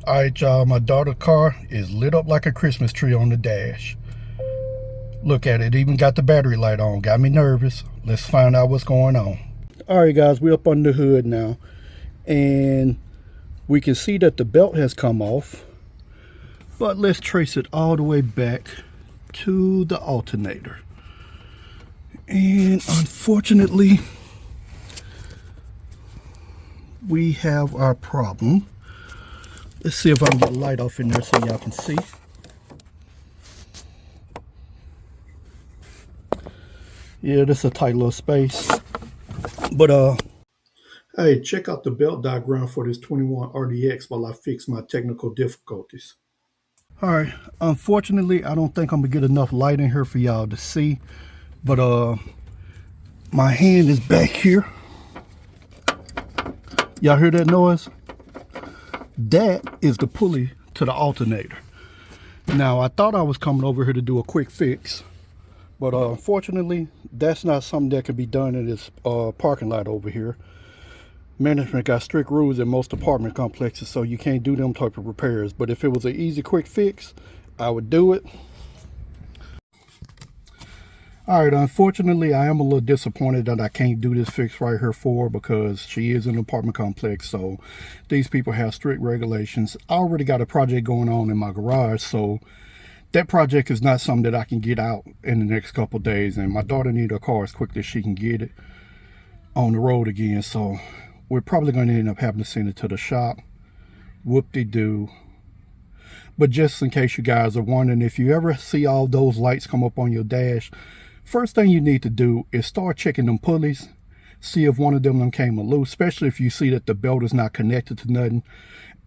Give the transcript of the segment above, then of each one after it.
All right, y'all, my daughter's car is lit up like a Christmas tree on the dash. Look at it, even got the battery light on. Got me nervous. Let's find out what's going on. All right, guys, we're up on the hood now. And we can see that the belt has come off. But let's trace it all the way back to the alternator. And unfortunately, we have our problem. Let's see if I can get the light off in there so y'all can see. Yeah, this is a tight little space. But hey, check out the belt diagram for this 21 RDX while I fix my technical difficulties. All right, unfortunately, I don't think I'm gonna get enough light in here for y'all to see. But my hand is back here. Y'all hear that noise? That is the pulley to the alternator. Now, I thought I was coming over here to do a quick fix, but unfortunately, that's not something that can be done in this parking lot over here. Management got strict rules in most apartment complexes, so you can't do them type of repairs. But if it was an easy, quick fix, I would do it. All right, unfortunately, I am a little disappointed that I can't do this fix right here for her because she is in an apartment complex, so these people have strict regulations. I already got a project going on in my garage, so that project is not something that I can get out in the next couple of days, and my daughter needs her car as quickly as she can get it on the road again, so we're probably going to end up having to send it to the shop. Whoop-de-doo. But just in case you guys are wondering, if you ever see all those lights come up on your dash, first thing you need to do is start checking them pulleys. See if one of them came loose, especially if you see that the belt is not connected to nothing.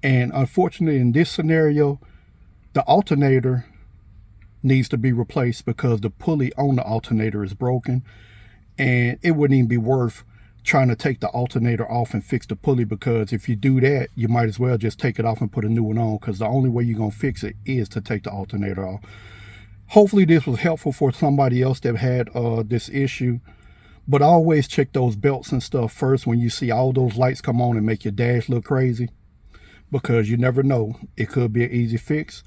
And unfortunately, in this scenario, the alternator needs to be replaced because the pulley on the alternator is broken. And it wouldn't even be worth trying to take the alternator off and fix the pulley, because if you do that, you might as well just take it off and put a new one on, because the only way you're going to fix it is to take the alternator off. Hopefully this was helpful for somebody else that had this issue. But always check those belts and stuff first when you see all those lights come on and make your dash look crazy, because you never know. It could be an easy fix,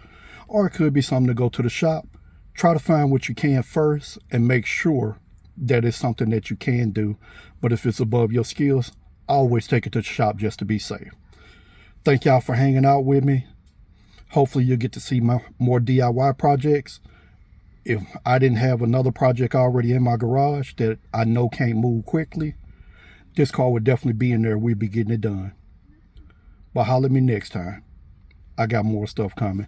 or it could be something to go to the shop. Try to find what you can first and make sure that it's something that you can do. But if it's above your skills, always take it to the shop just to be safe. Thank y'all for hanging out with me. Hopefully you'll get to see my more DIY projects. If I didn't have another project already in my garage that I know can't move quickly, this car would definitely be in there. We'd be getting it done. But holler at me next time. I got more stuff coming.